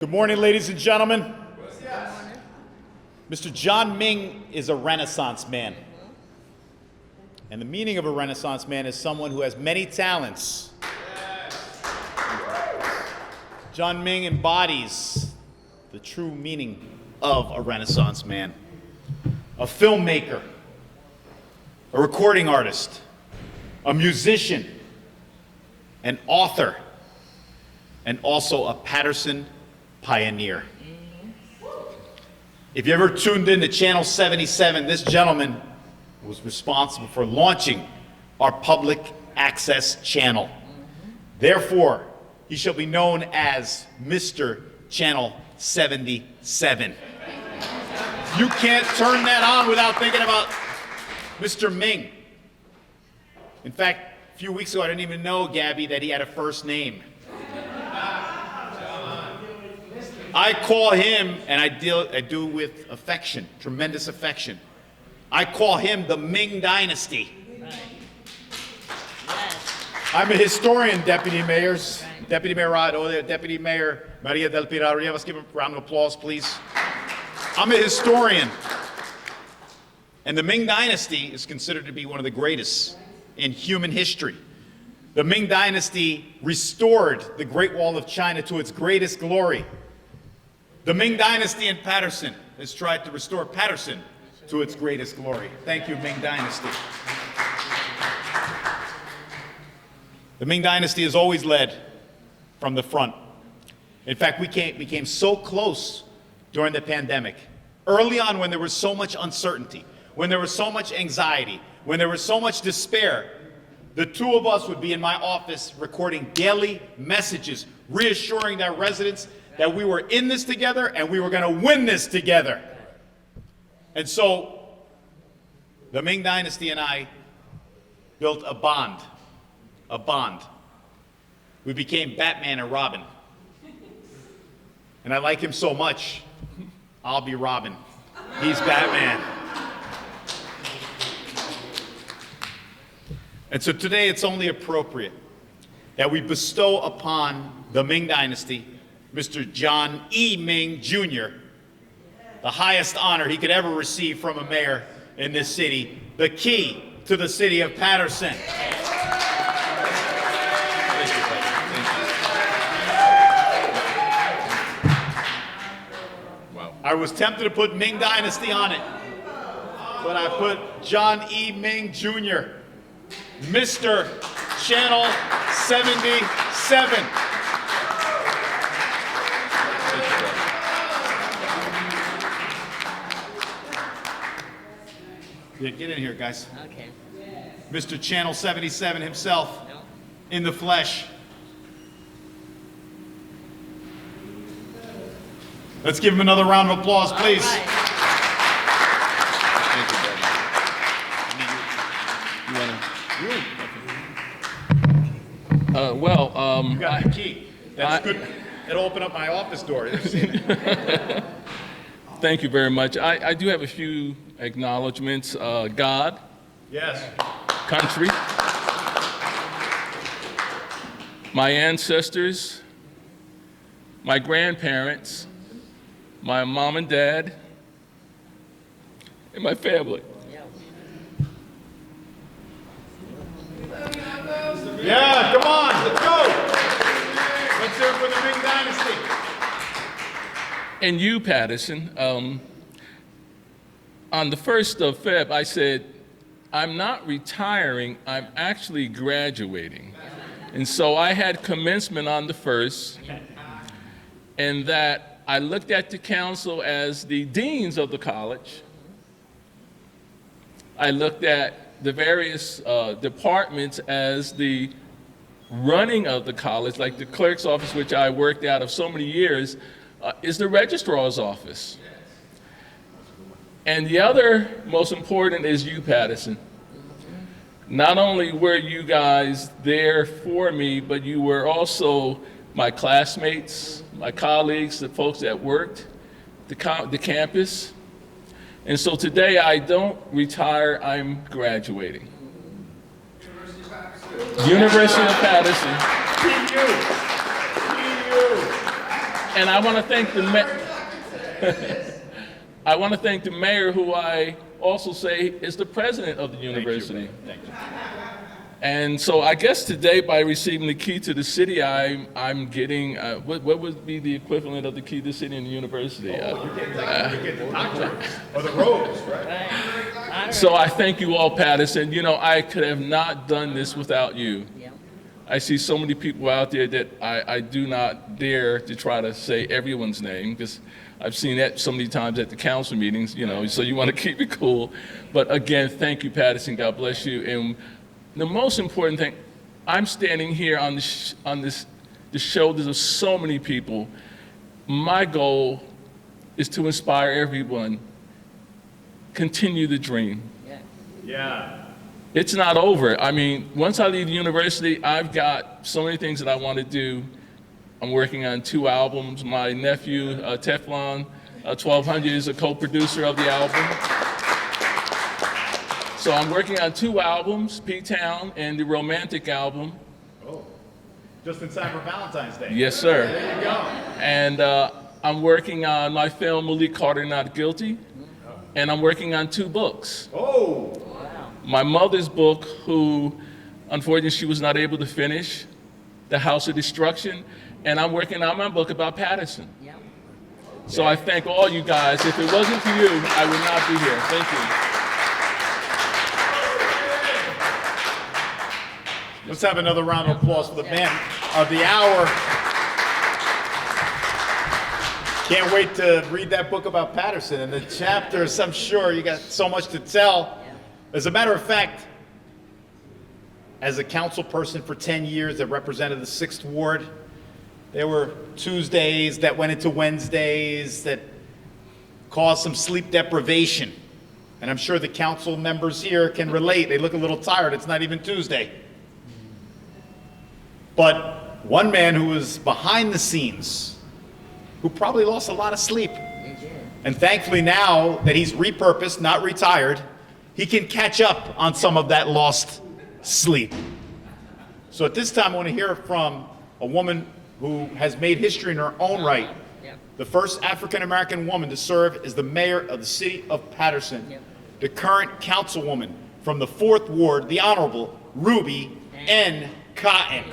Good morning, ladies and gentlemen. Mr. John Ming is a Renaissance man. And the meaning of a Renaissance man is someone who has many talents. John Ming embodies the true meaning of a Renaissance man. A filmmaker, a recording artist, a musician, an author, and also a Paterson pioneer. If you ever tuned in to Channel 77, this gentleman was responsible for launching our public access channel. Therefore, he shall be known as Mr. Channel 77. You can't turn that on without thinking about Mr. Ming. In fact, a few weeks ago, I didn't even know, Gabby, that he had a first name. I call him, and I do with affection, tremendous affection. I call him the Ming Dynasty. Right. Yes. I'm a historian, Deputy Mayors. Right. Deputy Mayor Rod, Deputy Mayor Maria del Pilar. Let's give a round of applause, please. I'm a historian. And the Ming Dynasty is considered to be one of the greatest in human history. The Ming Dynasty restored the Great Wall of China to its greatest glory. The Ming Dynasty in Paterson has tried to restore Paterson to its greatest glory. Thank you, Ming Dynasty. The Ming Dynasty has always led from the front. In fact, we came so close during the pandemic. Early on, when there was so much uncertainty, when there was so much anxiety, when there was so much despair, the two of us would be in my office recording daily messages, reassuring our residents that we were in this together and we were going to win this together. And so the Ming Dynasty and I built a bond. We became Batman and Robin. And I like him so much, I'll be Robin. He's Batman. And so today it's only appropriate that we bestow upon the Ming Dynasty Mr. John E. Ming, Jr., the highest honor he could ever receive from a mayor in this city, the key to the city of Paterson. Thank you, brother. Thank you. Wow. I was tempted to put Ming Dynasty on it, but I put John E. Ming, Jr., Mr. Channel 77. Yeah, get in here, guys. Okay. Mr. Channel 77 himself, in the flesh. Let's give him another round of applause, please. All right. You got the key. That's good. It'll open up my office door. Thank you very much. I do have a few acknowledgments. God, Yes. country, my ancestors, my grandparents, my mom and dad, and my family. Yeah, come on, let's go. Let's hear it for the Ming Dynasty. And you, Paterson, on the 1st of Feb, I said, I'm not retiring, I'm actually graduating. And so I had commencement on the 1st, and that I looked at the council as the deans of the college. I looked at the various departments as the running of the college, like the clerk's office, which I worked out of so many years, is the registrar's office. And the other most important is you, Paterson. Not only were you guys there for me, but you were also my classmates, my colleagues, the folks that worked the campus. And so today I don't retire, I'm graduating. University of Paterson. And I want to thank the I want to thank the mayor, who I also say is the president of the university. Thank you. And so I guess today, by receiving the key to the city, I'm getting, what would be the equivalent of the key to the city and the university? You get the doctorate or the robes, right? So I thank you all, Paterson. You know, I could have not done this without you. I see so many people out there that I do not dare to try to say everyone's name, because I've seen that so many times at the council meetings, you know, so you want to keep it cool. But again, thank you, Paterson. God bless you. And the most important thing, I'm standing here on the shoulders of so many people. My goal is to inspire everyone. Continue the dream. Yeah. It's not over. I mean, once I leave the university, I've got so many things that I want to do. I'm working on 2 albums. My nephew, Teflon 1200, is a co-producer of the album. So I'm working on 2 albums, P-Town and the Romantic album. Oh, just in time for Valentine's Day. Yes, sir. There you go. And I'm working on my film, Malik Carter Not Guilty. And I'm working on 2 books. Oh. My mother's book, who unfortunately she was not able to finish, The House of Destruction. And I'm working on my book about Paterson. So I thank all you guys. If it wasn't for you, I would not be here. Thank you. Let's have another round of applause for the man of the hour. Can't wait to read that book about Paterson and the chapters. I'm sure you got so much to tell. As a matter of fact, as a council person for 10 years that represented the 6th Ward, there were Tuesdays that went into Wednesdays that caused some sleep deprivation. And I'm sure the council members here can relate. They look a little tired. It's not even Tuesday. But one man who was behind the scenes, who probably lost a lot of sleep. And thankfully now that he's repurposed, not retired, he can catch up on some of that lost sleep. So at this time, I want to hear from a woman who has made history in her own right. The first African-American woman to serve as the mayor of the city of Paterson. The current councilwoman from the 4th Ward, the Honorable Ruby N. Cotton.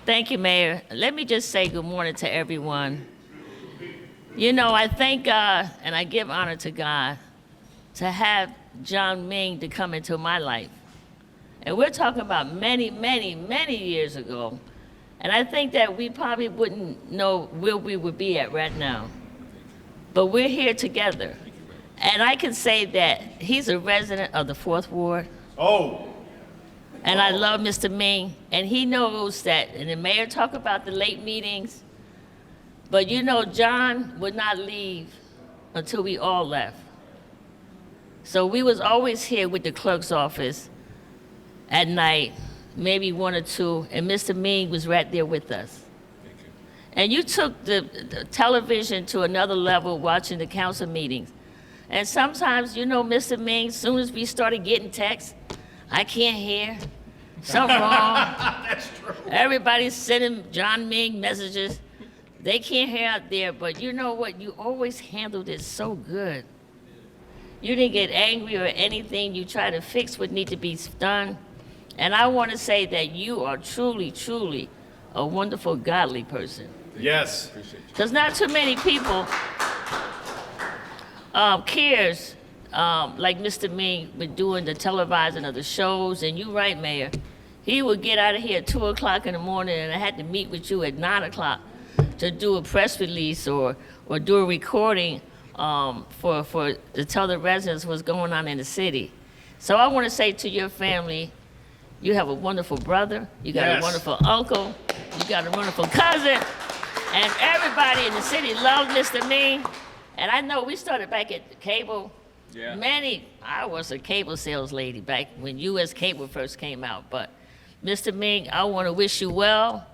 Thank you, Mayor. Let me just say good morning to everyone. You know, I thank God and I give honor to God to have John Ming to come into my life. And we're talking about many, many, many years ago. And I think that we probably wouldn't know where we would be at right now. But we're here together. And I can say that he's a resident of the 4th Ward. Oh. And I love Mr. Ming, and he knows that, and the mayor talked about the late meetings, but you know, John would not leave until we all left. So we was always here with the clerk's office at night, maybe 1 or 2, and Mr. Ming was right there with us. And you took the television to another level watching the council meetings. And sometimes, you know, Mr. Ming, as soon as we started getting texts, I can't hear. Something wrong. That's true. Everybody's sending John Ming messages. They can't hear out there, but you know what? You always handled it so good. You didn't get angry or anything. You tried to fix what needed to be done. And I want to say that you are truly, truly a wonderful, godly person. Yes. Because not too many people cares like Mr. Ming with doing the televising of the shows. And you're right, Mayor. He would get out of here at 2 o'clock in the morning, and I had to meet with you at 9 o'clock to do a press release or do a recording to tell the residents what's going on in the city. So I want to say to your family, you have a wonderful brother, you got Yes. a wonderful uncle, you got a wonderful cousin, and everybody in the city loves Mr. Ming. And I know we started back at cable. Yeah. I was a cable sales lady back when U.S. Cable first came out. But Mr. Ming, I want to wish you well.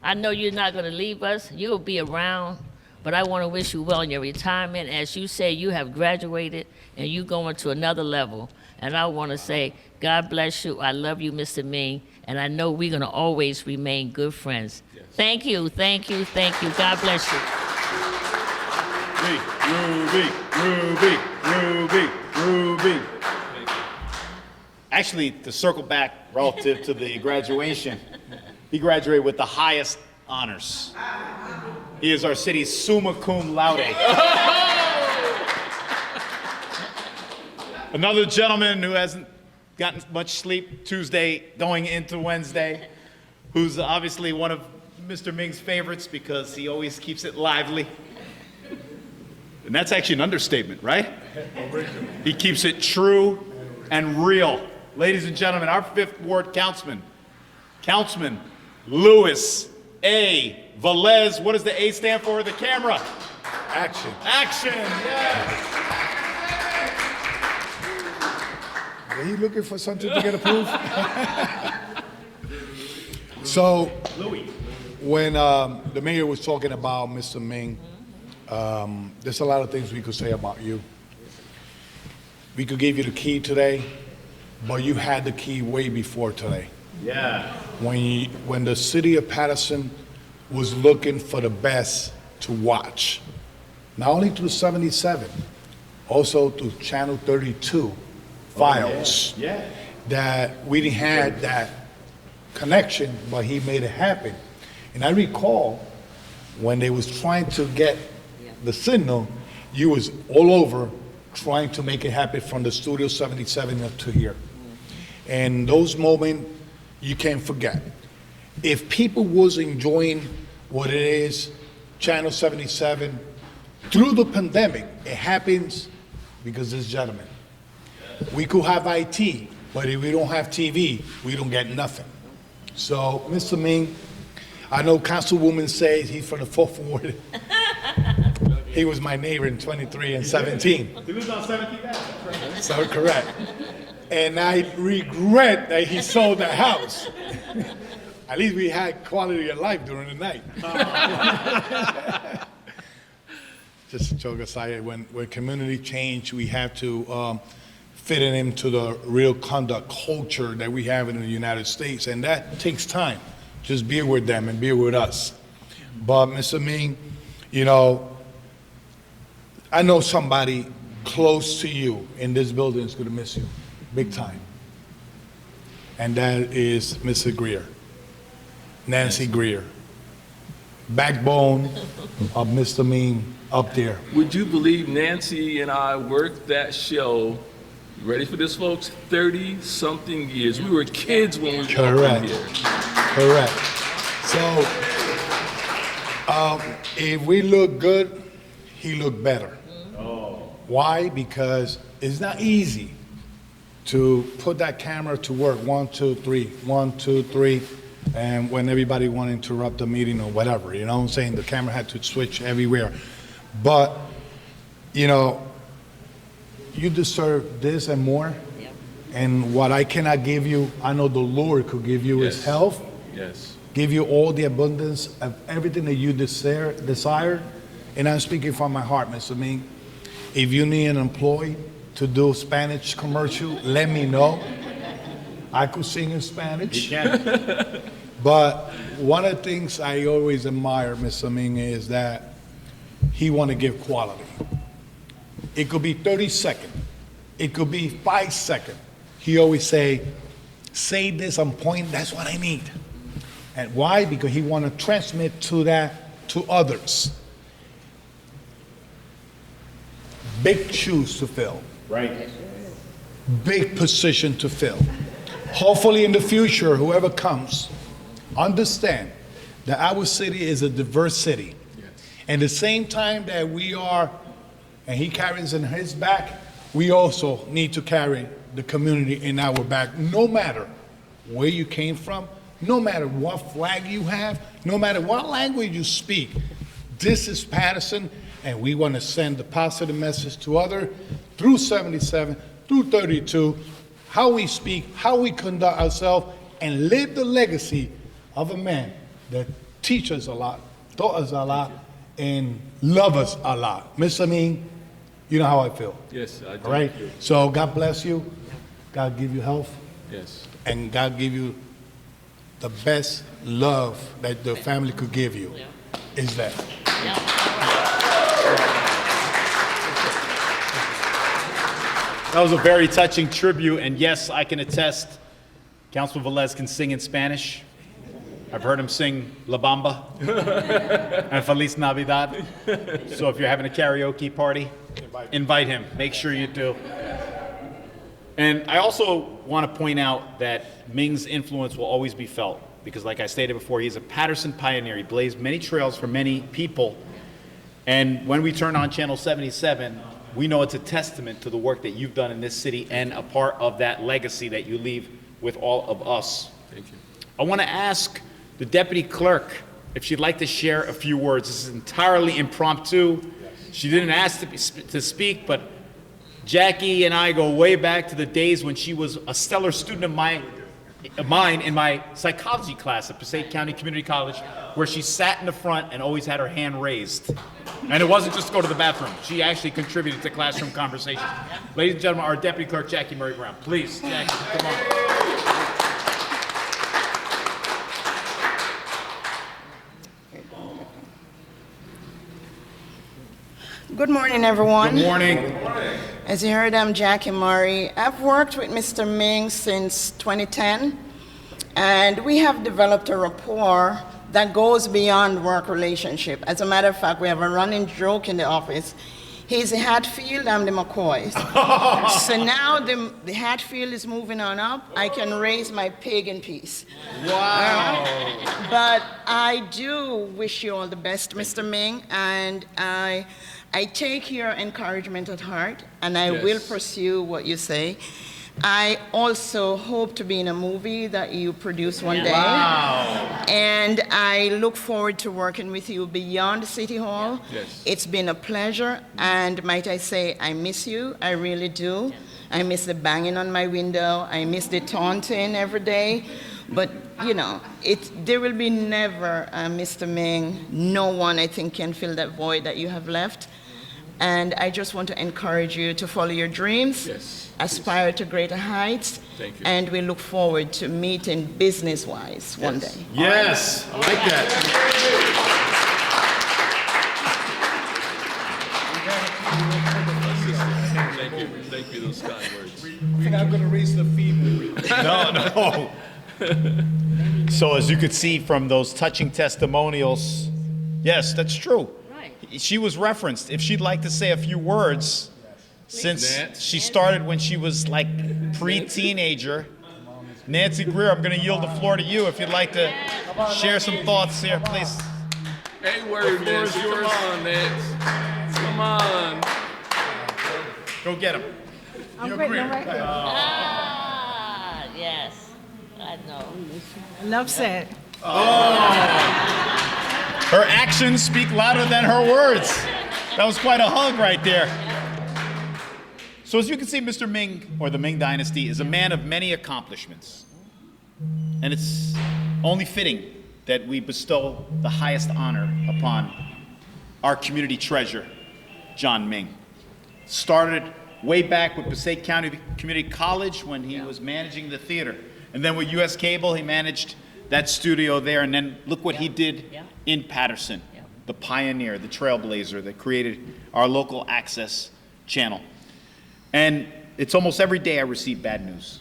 I know you're not going to leave us. You'll be around. But I want to wish you well in your retirement. As you say, you have graduated and you're going to another level. And I want to say, God bless you. I love you, Mr. Ming. And I know we're going to always remain good friends. Yes. Thank you, thank you, thank you. God bless you. Ruby. Actually, to circle back relative to the graduation, he graduated with the highest honors. He is our city's summa cum laude. Another gentleman who hasn't gotten much sleep Tuesday going into Wednesday, who's obviously one of Mr. Ming's favorites because he always keeps it lively. And that's actually an understatement, right? He keeps it true and real. Ladies and gentlemen, our 5th Ward Councilman Louis A. Velez. What does the A stand for? The camera. Action. Action, yeah. Are you looking for something to get approved? So, when the mayor was talking about Mr. Ming, there's a lot of things we could say about you. We could give you the key today, but you had the key way before today. Yeah. When the city of Paterson was looking for the best to watch, not only through 77, also through Channel 32 files, that we didn't have that connection, but he made it happen. And I recall when they was trying to get the signal, you was all over trying to make it happen from the Studio 77 up to here. And those moments you can't forget. If people was enjoying what it is, Channel 77, through the pandemic, it happens because this gentleman. We could have IT, but if we don't have TV, we don't get nothing. So, Mr. Ming, I know Councilwoman says he's from the 4th Ward. He was my neighbor in 23 and 17. He lives on 17th Avenue. So correct. And I regret that he sold the house. At least we had quality of life during the night. Just a joke aside, when community change, we have to fit it into the real conduct culture that we have in the United States, and that takes time. Just be with them and be with us. But Mr. Ming, you know, I know somebody close to you in this building is going to miss you, big time. And that is Mr. Greer, Nancy Greer, backbone of Mr. Ming up there. Would you believe Nancy and I worked that show, ready for this, folks, 30-something years. We were kids when we walked in here. Correct. So, if we look good, he looked better. Why? Because it's not easy to put that camera to work. 1, 2, 3, 1, 2, 3, and when everybody want to interrupt the meeting or whatever, you know what I'm saying? The camera had to switch everywhere. But, you know, you deserve this and more. Yep. And what I cannot give you, I know the Lord could give you is health. Yes. Give you all the abundance of everything that you desire. And I'm speaking from my heart, Mr. Ming. If you need an employee to do Spanish commercial, let me know. I could sing in Spanish. You can. But one of the things I always admire, Mr. Ming, is that he want to give quality. It could be 30 seconds. It could be 5 seconds. He always say this on point, that's what I need. And why? Because he want to transmit to that to others. Big shoes to fill. Right. Big position to fill. Hopefully in the future, whoever comes, understand that our city is a diverse city. Yes. And the same time that we are, and he carries in his back, we also need to carry the community in our back, no matter where you came from, no matter what flag you have, no matter what language you speak. This is Paterson, and we want to send the positive message to others through 77, through 32, how we speak, how we conduct ourselves, and live the legacy of a man that teaches us a lot, taught us a lot, and love us a lot. Mr. Ming, you know how I feel. Yes, I do. All right? So God bless you. God give you health, Yes. and God give you the best love that the family could give you. Is that? That was a very touching tribute, and yes, I can attest, Councilman Velez can sing in Spanish. I've heard him sing La Bamba and Feliz Navidad. So if you're having a karaoke party, invite him. Make sure you do. And I also want to point out that Ming's influence will always be felt, because like I stated before, he's a Paterson pioneer. He blazed many trails for many people. And when we turn on Channel 77, we know it's a testament to the work that you've done in this city and a part of that legacy that you leave with all of us. Thank you. I want to ask the deputy clerk if she'd like to share a few words. This is entirely impromptu. She didn't ask to speak, but Jackie and I go way back to the days when she was a stellar student of mine in my psychology class at Passaic County Community College, where she sat in the front and always had her hand raised. And it wasn't just to go to the bathroom. She actually contributed to classroom conversations. Ladies and gentlemen, our Deputy Clerk, Jackie Murray Brown. Please, Jackie, come on. Good morning, everyone. Good morning. As you heard, I'm Jackie Murray. I've worked with Mr. Ming since 2010, and we have developed a rapport that goes beyond work relationship. As a matter of fact, we have a running joke in the office. He's the Hatfield, I'm the McCoys. So now the Hatfield is moving on up. I can raise my pig in peace. Wow. But I do wish you all the best, Mr. Ming, and I take your encouragement at heart, and I will pursue what you say. I also hope to be in a movie that you produce one day. Wow. And I look forward to working with you beyond City Hall. Yes. It's been a pleasure, and might I say, I miss you, I really do. I miss the banging on my window, I miss the taunting every day. But, you know, there will be never, Mr. Ming, no one I think can fill that void that you have left. And I just want to encourage you to follow your dreams, aspire to greater heights, Thank you. and we look forward to meeting business-wise one day. Yes, I like that. Thank you, those kind words. We're not going to raise the fee. No. So as you could see from those touching testimonials, yes, that's true. Right. She was referenced. If she'd like to say a few words, since Nance. she started when she was like pre-teenager. Nancy Greer, I'm going to yield the floor to you if you'd like to share some thoughts here, please. Hey, word, Nance. Come on, Nance. Come on. Go get him. Ah, yes, I know. Enough said. Her actions speak louder than her words. That was quite a hug right there. So as you can see, Mr. Ming, or the Ming Dynasty, is a man of many accomplishments. And it's only fitting that we bestow the highest honor upon our community treasure, John Ming. Started way back with Passaic County Community College when he was managing the theater. And then with US Cable, he managed that studio there. And then look what he did in Paterson, the pioneer, the trailblazer that created our local access channel. And it's almost every day I receive bad news.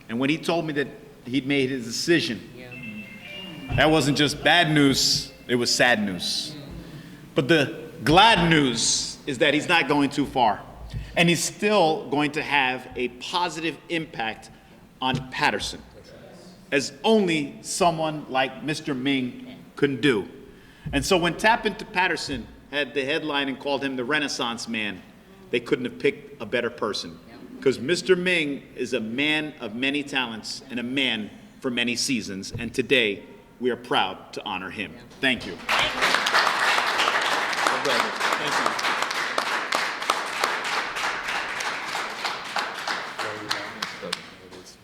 And when he told me that he'd made his decision, that wasn't just bad news, it was sad news. But the glad news is that he's not going too far. And he's still going to have a positive impact on Paterson, as only someone like Mr. Ming can do. And so when Tap Into Paterson had the headline and called him the Renaissance Man, they couldn't have picked a better person. Because Mr. Ming is a man of many talents and a man for many seasons. And today, we are proud to honor him. Thank you.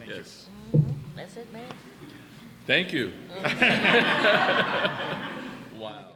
Yes. That's it, man. Thank you. Wow.